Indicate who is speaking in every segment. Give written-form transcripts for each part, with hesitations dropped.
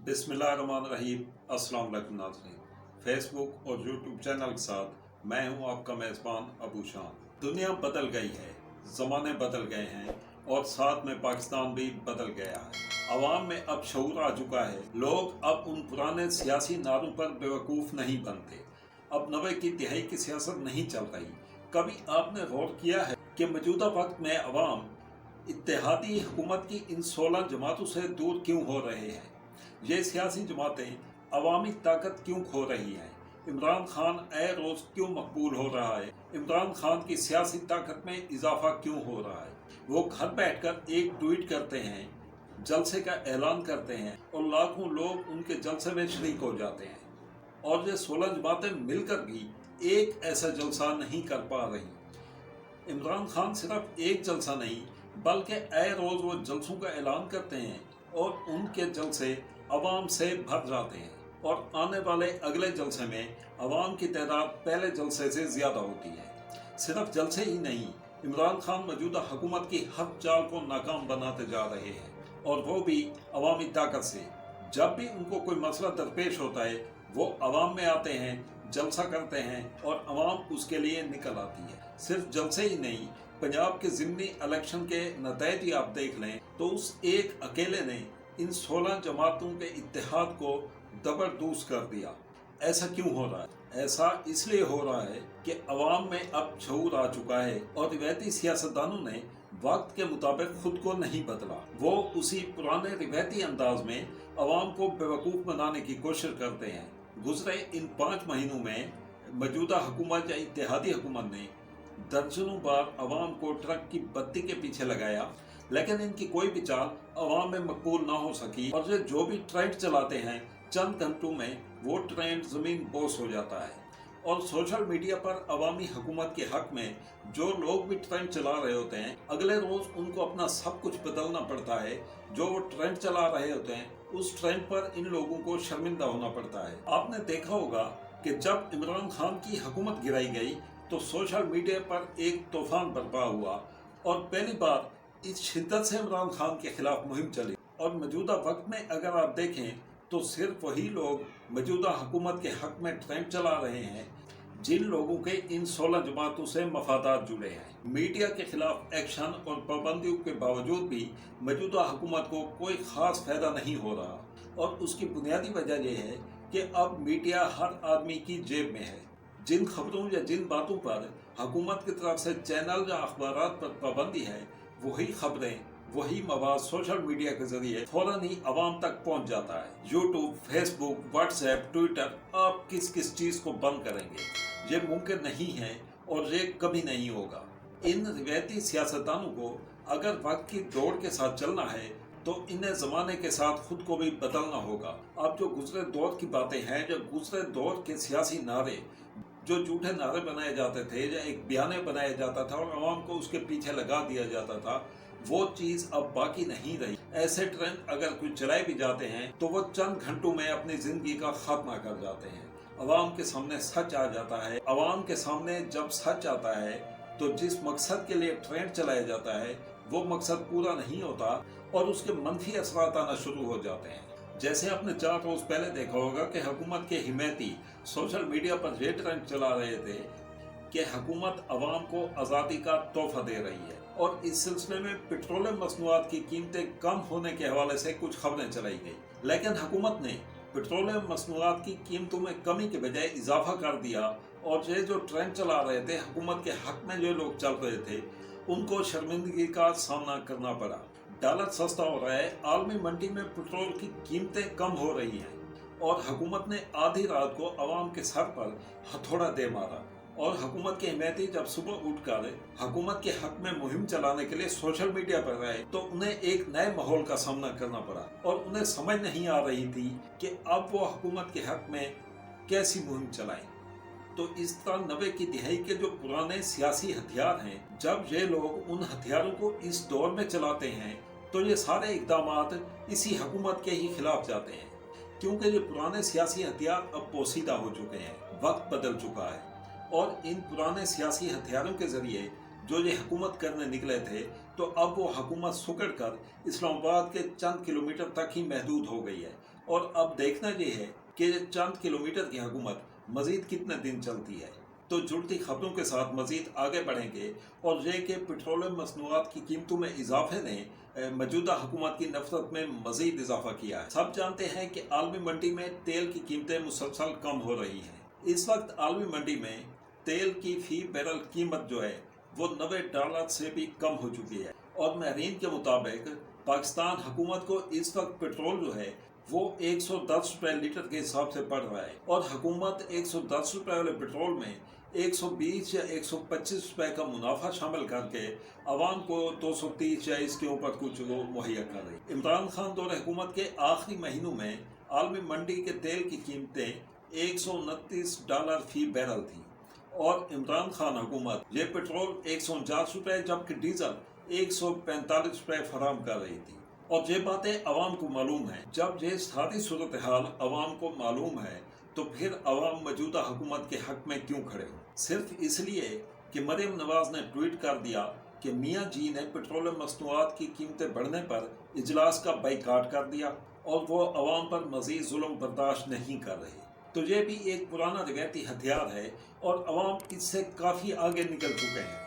Speaker 1: बिस्मिल्लाहिर्रहमानिर्रहीम। अस्सलाम वालेकुम नाज़रीन। फेसबुक और यूट्यूब चैनल के साथ मैं हूं आपका मेज़बान अबू शान। दुनिया बदल गई है, ज़माने बदल गए हैं और साथ में पाकिस्तान भी बदल गया है। अवाम में अब शऊर आ चुका है। लोग अब उन पुराने सियासी नारों पर बेवकूफ़ नहीं बनते। अब 90 की तिहाई की सियासत नहीं चल रही। कभी आपने गौर किया है कि मौजूदा वक्त में अवाम इत्तेहादी हुकूमत की इन 16 जमातों से दूर क्यों हो रहे हैं? ये सियासी जमातें अवामी ताकत क्यों खो रही हैं? इमरान खान ए रोज़ क्यों मकबूल हो रहा है? इमरान खान की सियासी ताकत में इजाफा क्यों हो रहा है? वो घर बैठकर एक ट्वीट करते हैं, जलसे का ऐलान करते हैं और लाखों लोग उनके जलसे में शरीक हो जाते हैं। और ये 16 जमातें मिलकर भी एक ऐसा जलसा नहीं कर पा रही। इमरान खान सिर्फ एक जलसा नहीं बल्कि ए रोज़ वो जलसों का ऐलान करते हैं और उनके जलसे अवाम से भर जाते हैं और आने वाले अगले जलसे में अवाम की तादाद पहले जलसे से ज़्यादा होती है। सिर्फ जलसे ही नहीं, इमरान खान मौजूदा हुकूमत की हर चाल को नाकाम बनाते जा रहे हैं और वो भी अवामी ताकत से। जब भी उनको कोई मसला दरपेश होता है वो अवाम में आते हैं, जलसा करते हैं और अवाम उसके लिए निकल आती है। सिर्फ जलसे ही नहीं, पंजाब के ज़िमनी इलेक्शन के नतीजे आप देख लें तो उस एक अकेले ने इन 16 जमातों के इत्तेहाद को दबरदूस कर दिया। ऐसा क्यों हो रहा है? ऐसा इसलिए हो रहा है कि अवाम में अब शऊर आ चुका है और रिवायती सियासतदानों ने वक्त के मुताबिक खुद को नहीं बदला। वो उसी पुराने रिवायती अंदाज में अवाम को बेवकूफ़ बनाने की कोशिश करते हैं। गुजरे इन 5 महीनों में मौजूदा हुकूमत या इत्तेहादी हुकूमत ने दर्जनों बार अवाम को ट्रक की बत्ती के पीछे लगाया, लेकिन इनकी कोई भी चाल अवाम में मकबूल ना हो सकी और ये जो भी ट्रेंड चलाते हैं चंद घंटों में वो ट्रेंड ज़मीन बोस हो जाता है। और सोशल मीडिया पर अवामी हुकूमत के हक में जो लोग भी ट्रेंड चला रहे होते हैं, अगले रोज़ उनको अपना सब कुछ बदलना पड़ता है। जो वो ट्रेंड चला रहे होते हैं उस ट्रेंड पर इन लोगों को शर्मिंदा होना पड़ता है। आपने देखा होगा कि जब इमरान खान की हुकूमत गिराई गई तो सोशल मीडिया पर एक तूफान बर्पा हुआ और पहली बार इस शिद्दत से इमरान खान के खिलाफ मुहिम चली। और मौजूदा वक्त में अगर आप देखें तो सिर्फ वही लोग मौजूदा हुकूमत के हक में ट्रेंड चला रहे हैं जिन लोगों के इन 16 जमातों से मफादात जुड़े हैं। मीडिया के खिलाफ एक्शन और पाबंदियों के बावजूद भी मौजूदा हुकूमत को कोई ख़ास फायदा नहीं हो रहा और उसकी बुनियादी वजह यह है कि अब मीडिया हर आदमी की जेब में है। जिन खबरों या जिन बातों पर हुकूमत की तरफ से चैनल या अखबार पर पाबंदी है वही खबरें, वही मवाद सोशल मीडिया के जरिए फौरन ही अवाम तक पहुंच जाता है। यूट्यूब, फेसबुक, व्हाट्सएप, ट्विटर, आप किस किस चीज़ को बंद करेंगे? ये मुमकिन नहीं है और ये कभी नहीं होगा। इन रिवायती सियासतदानों को अगर वक्त की दौड़ के साथ चलना है तो इन्हें ज़माने के साथ खुद को भी बदलना होगा। अब जो गुजरे दौर की बातें हैं, जो गुजरे दौर के सियासी नारे, जो झूठे नारे बनाए जाते थे या एक बयाने बनाया जाता था और आवाम को उसके पीछे लगा दिया जाता था, वो चीज़ अब बाकी नहीं रही। ऐसे ट्रेंड अगर कुछ चलाए भी जाते हैं तो वो चंद घंटों में अपनी ज़िंदगी का खात्मा कर जाते हैं। अवाम के सामने सच आ जाता है। अवाम के सामने जब सच आता है तो जिस मकसद के लिए ट्रेंड चलाया जाता है वो मकसद पूरा नहीं होता और उसके मनफी असरात आना शुरू हो जाते हैं। जैसे आपने 4 रोज़ पहले देखा होगा कि हुकूमत के हिमायती सोशल मीडिया पर ये ट्रेंड चला रहे थे कि हुकूमत अवाम को आज़ादी का तोहफा दे रही है और इस सिलसिले में पेट्रोलियम मसनूआत की कीमतें कम होने के हवाले से कुछ खबरें चलाई गई, लेकिन हुकूमत ने पेट्रोलियम मसनूआत की कीमतों में कमी के बजाय इजाफा कर दिया और ये जो ट्रेंड चला रहे थे हुकूमत के हक में जो लोग चल रहे थे उनको शर्मिंदगी का सामना करना पड़ा। डॉलर सस्ता हो रहा है, आलमी मंडी में पेट्रोल की कीमतें कम हो रही हैं और हुकूमत ने आधी रात को अवाम के सर पर हथौड़ा दे मारा और हुकूमत के हिमायती जब सुबह उठकर हुकूमत के हक में मुहिम चलाने के लिए सोशल मीडिया पर आए तो उन्हें एक नए माहौल का सामना करना पड़ा और उन्हें समझ नहीं आ रही थी कि अब वो हुकूमत के हक में कैसी मुहिम चलाएं। तो इस तरह 90 की दिहाई के जो पुराने सियासी हथियार हैं, जब ये लोग उन हथियारों को इस दौर में चलाते हैं तो ये सारे इकदामात इसी हुकूमत के ही खिलाफ जाते हैं, क्योंकि ये पुराने सियासी हथियार अब पोसीदा हो चुके हैं, वक्त बदल चुका है और इन पुराने सियासी हथियारों के जरिए जो ये हुकूमत करने निकले थे तो अब वो हुकूमत सुकड़ कर इस्लामाबाद के चंद किलोमीटर तक ही महदूद हो गई है। اور اب دیکھنا یہ ہے کہ چند کلومیٹر کی حکومت مزید کتنے دن چلتی ہے۔ تو جڑتی خبروں کے ساتھ مزید آگے بڑھیں گے، اور یہ کہ پیٹرولیم مصنوعات کی قیمتوں میں اضافے نے موجودہ حکومت کی نفرت میں مزید اضافہ کیا ہے۔ سب جانتے ہیں کہ عالمی منڈی میں تیل کی قیمتیں مسلسل کم ہو رہی ہیں۔ اس وقت عالمی منڈی میں تیل کی فی بیرل قیمت جو ہے وہ $90 سے بھی کم ہو چکی ہے، اور ماہرین کے مطابق پاکستان حکومت کو اس وقت پیٹرول جو ہے وہ $110 لیٹر کے حساب سے پڑ رہا ہے، اور حکومت $110 والے پیٹرول میں $120 یا $125 کا منافع شامل کر کے عوام کو $230 یا اس کے اوپر کچھ مہیا کر رہی۔ عمران خان دور حکومت کے آخری مہینوں میں عالمی منڈی کے تیل کی قیمتیں $129 فی بیرل تھی، اور عمران خان حکومت یہ پیٹرول $149 جبکہ ڈیزل $145 فراہم کر رہی تھی۔ اور یہ باتیں عوام کو معلوم ہیں۔ جب یہ ساری صورتحال عوام کو معلوم ہے تو پھر عوام موجودہ حکومت کے حق میں کیوں کھڑے ہوں؟ صرف اس لیے کہ مریم نواز نے ٹویٹ کر دیا کہ میاں جی نے پیٹرولیم مصنوعات کی قیمتیں بڑھنے پر اجلاس کا بائیکاٹ کر دیا، اور وہ عوام پر مزید ظلم برداشت نہیں کر رہے۔ تو یہ بھی ایک پرانا روایتی ہتھیار ہے، اور عوام اس سے کافی آگے نکل چکے ہیں۔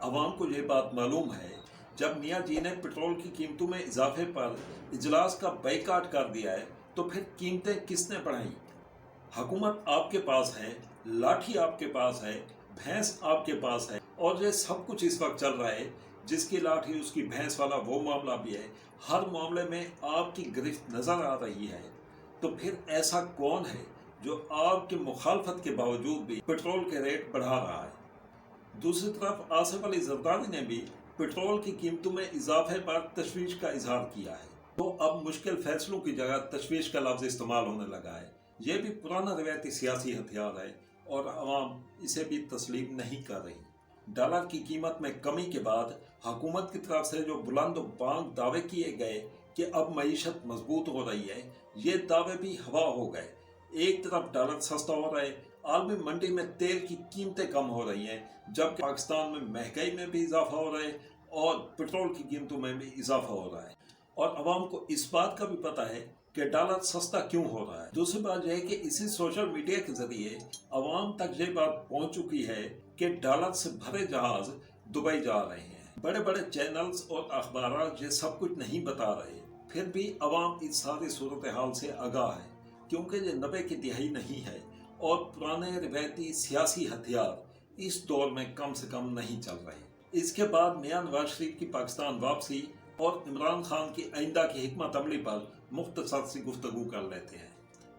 Speaker 1: عوام کو یہ بات معلوم ہے، جب میاں جی نے پیٹرول کی قیمتوں میں اضافے پر اجلاس کا بائیکاٹ کر دیا ہے تو پھر قیمتیں کس نے بڑھائیں؟ حکومت آپ کے پاس ہے، لاٹھی آپ کے پاس ہے، بھینس آپ کے پاس ہے، اور یہ سب کچھ اس وقت چل رہا ہے۔ جس کی لاٹھی اس کی بھینس والا وہ معاملہ بھی ہے، ہر معاملے میں آپ کی گرفت نظر آ رہی ہے۔ تو پھر ایسا کون ہے جو آپ کی مخالفت کے باوجود بھی پیٹرول کے ریٹ بڑھا رہا ہے؟ دوسری طرف آصف علی زرداری نے بھی پیٹرول کی قیمتوں میں اضافے پر تشویش کا اظہار کیا ہے۔ تو اب مشکل فیصلوں کی جگہ تشویش کا لفظ استعمال ہونے لگا ہے۔ یہ بھی پرانا روایتی سیاسی ہتھیار ہے، اور عوام اسے بھی تسلیم نہیں کر رہی۔ ڈالر کی قیمت میں کمی کے بعد حکومت کی طرف سے جو بلند و بانگ دعوے کیے گئے کہ اب معیشت مضبوط ہو رہی ہے، یہ دعوے بھی ہوا ہو گئے۔ ایک طرف ڈالر سستا ہو رہا ہے، عالمی منڈی میں تیل کی قیمتیں کم ہو رہی ہیں، جبکہ پاکستان میں مہنگائی میں بھی اضافہ ہو رہا ہے اور پیٹرول کی قیمتوں میں بھی اضافہ ہو رہا ہے، اور عوام کو اس بات کا بھی پتہ ہے کہ ڈالر سستا کیوں ہو رہا ہے۔ دوسری بات یہ ہے کہ اسی سوشل میڈیا کے ذریعے عوام تک یہ بات پہنچ چکی ہے کہ ڈالر سے بھرے جہاز دبئی جا رہے ہیں۔ بڑے بڑے چینلز اور اخبارات یہ سب کچھ نہیں بتا رہے، پھر بھی عوام اس ساری صورتحال سے آگاہ ہے، کیونکہ یہ 90 کی دہائی نہیں ہے، اور پرانے روایتی سیاسی ہتھیار اس دور میں کم سے کم نہیں چل رہے۔ اس کے بعد میاں نواز شریف کی پاکستان واپسی اور عمران خان کی آئندہ کی حکمت عملی پر مختصر سی گفتگو کر لیتے ہیں۔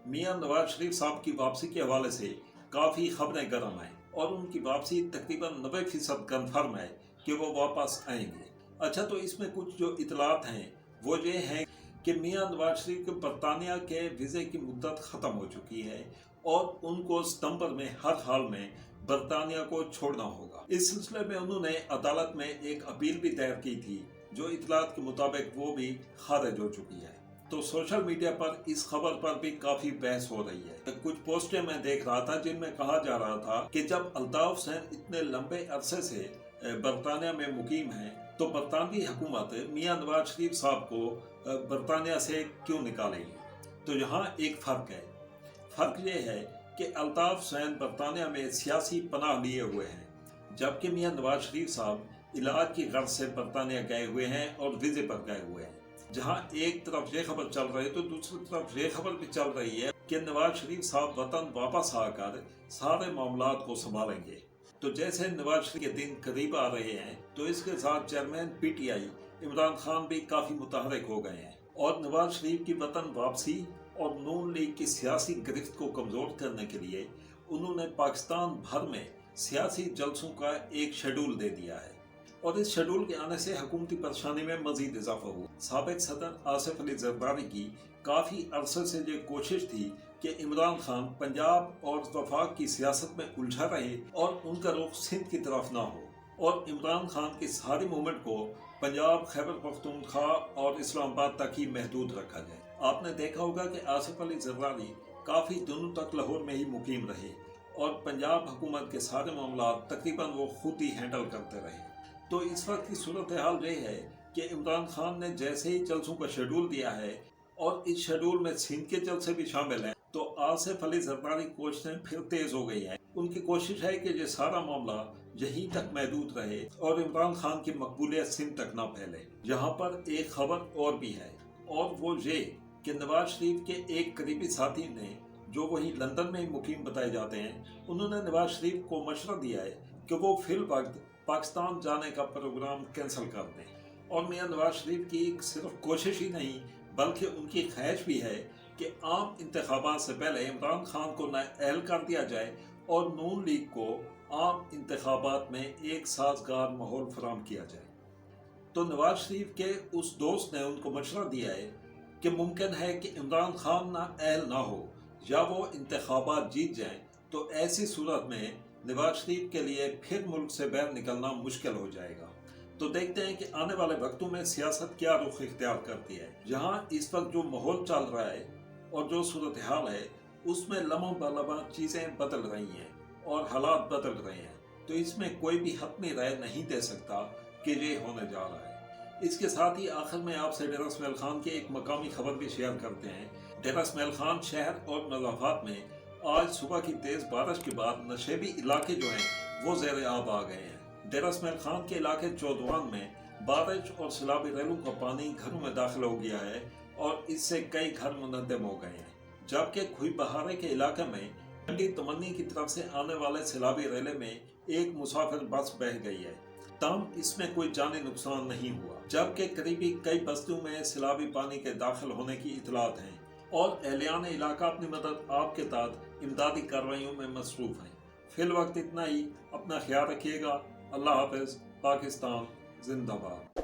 Speaker 1: میاں نواز شریف صاحب کی واپسی کے حوالے سے کافی خبریں گرم ہیں، اور ان کی واپسی تقریباً 90% کنفرم ہے کہ وہ واپس آئیں گے۔ اچھا، تو اس میں کچھ جو اطلاعات ہیں وہ یہ ہیں کہ میاں نواز شریف کے برطانیہ کے ویزے کی مدت ختم ہو چکی ہے، اور ان کو ستمبر میں ہر حال میں برطانیہ کو چھوڑنا ہوگا۔ اس سلسلے میں انہوں نے عدالت میں ایک اپیل بھی دائر کی تھی، جو اطلاعات کے مطابق وہ بھی خارج ہو چکی ہے۔ تو سوشل میڈیا پر اس خبر پر بھی کافی بحث ہو رہی ہے۔ کچھ پوسٹیں میں دیکھ رہا تھا جن میں کہا جا رہا تھا کہ جب الطاف حسین اتنے لمبے عرصے سے برطانیہ میں مقیم ہیں تو برطانوی حکومت میاں نواز شریف صاحب کو برطانیہ سے کیوں نکالے گی؟ تو یہاں ایک فرق ہے۔ فرق یہ ہے کہ الطاف حسین برطانیہ میں سیاسی پناہ لیے ہوئے ہیں، جبکہ میاں نواز شریف صاحب علاج کی غرض سے برطانیہ گئے ہوئے ہیں اور ویزے پر گئے ہوئے ہیں۔ جہاں ایک طرف یہ خبر چل رہی ہے تو دوسری طرف یہ خبر بھی چل رہی ہے کہ نواز شریف صاحب وطن واپس آ کر سارے معاملات کو سنبھالیں گے۔ تو جیسے نواز شریف کے دن قریب آ رہے ہیں تو اس کے ساتھ chairman P T I Imran Khan بھی کافی متحرک ہو گئے ہیں، اور نواز شریف کی وطن واپسی اور نون لیگ کی سیاسی گرفت کو کمزور کرنے کے لیے انہوں نے پاکستان بھر میں سیاسی جلسوں کا ایک شیڈول دے دیا ہے، اور اس شیڈول کے آنے سے حکومتی پریشانی میں مزید اضافہ ہوا۔ سابق صدر آصف علی زرداری کی کافی عرصے سے یہ کوشش تھی کہ عمران خان پنجاب اور وفاق کی سیاست میں الجھا رہے اور ان کا رخ سندھ کی طرف نہ ہو، اور عمران خان کی ساری موومنٹ کو پنجاب، خیبر پختونخوا اور اسلام آباد تک ہی محدود رکھا جائے۔ آپ نے دیکھا ہوگا کہ آصف علی زرداری کافی دنوں تک لاہور میں ہی مقیم رہے، اور پنجاب حکومت کے سارے معاملات تقریباً وہ خود ہی ہینڈل کرتے رہے۔ تو اس وقت کی صورتحال یہ ہے کہ عمران خان نے جیسے ہی جلسوں کا شیڈول دیا ہے और इस शेड्यूल में सिंध के जलसे भी शामिल हैं। तो आसिफ अली जरदारी की कोशिशें फिर तेज हो गई हैं। उनकी कोशिश है कि ये सारा मामला यहीं तक महदूद रहे और इमरान खान की मकबूलियत सिंध तक ना फैले। यहाँ पर एक खबर और भी है, और वो ये कि नवाज शरीफ के एक करीबी साथी ने, जो वही लंदन में ही मुकीम बताए जाते हैं, उन्होंने नवाज शरीफ को मशवरा दिया है कि वो फिल वक्त पाकिस्तान जाने का प्रोग्राम कैंसिल कर दें। और मियां नवाज शरीफ की सिर्फ कोशिश ही नहीं बल्कि उनकी ख्वाहिश भी है कि आम इंतखाबात से पहले इमरान खान को नाअहल कर दिया जाए और नून लीग को आम इंतखाबात में एक साजगार माहौल फराहम किया जाए। तो नवाज शरीफ के उस दोस्त ने उनको मशवरा दिया है कि मुमकिन है कि इमरान खान नाअहल ना हो या वो इंतखाबात जीत जाएं, तो ऐसी सूरत में नवाज शरीफ के लिए फिर मुल्क से बाहर निकलना मुश्किल हो जाएगा। तो देखते हैं कि आने वाले वक्तों में सियासत क्या रुख इख्तियार करती है। जहाँ इस वक्त जो माहौल चल रहा है और जो सूरत हाल है, उसमें लम्हा बलम्हा चीज़ें बदल रही हैं और हालात बदल रहे हैं। तो इसमें कोई भी हतमी राय नहीं दे सकता कि ये होने जा रहा है। इसके साथ ही आखिर में आपसे डेरा इसमाइल खान की एक मकामी खबर भी शेयर करते हैं। डेरा इसमाइल खान शहर और नज़ाफात में आज सुबह की तेज़ बारिश के बाद नशेबी इलाके जो हैं वो ज़ेर आब आ गए हैं। डेरा इसमाइल खान के इलाके चौदवान में बारिश और सैलाबी रैलों का पानी घरों में दाखिल हो गया है और इससे कई घर मुनहदम हो गए हैं। जबकि खुई बहारे के इलाके में मंडी तमन्नी की तरफ से आने वाले सैलाबी रेले में एक मुसाफिर बस बह गई है। तम इसमें कोई जानी नुकसान नहीं हुआ, जबकि करीबी कई बस्तियों में सैलाबी पानी के दाखिल होने की इतलात हैं और एहलियान इलाका अपनी मदद आपके तहत इमदादी कार्रवाइयों में मसरूफ हैं। फिल वक्त इतना ही। अपना ख्याल रखिएगा। अल्लाह हाफिज़। पाकिस्तान जिंदाबाद।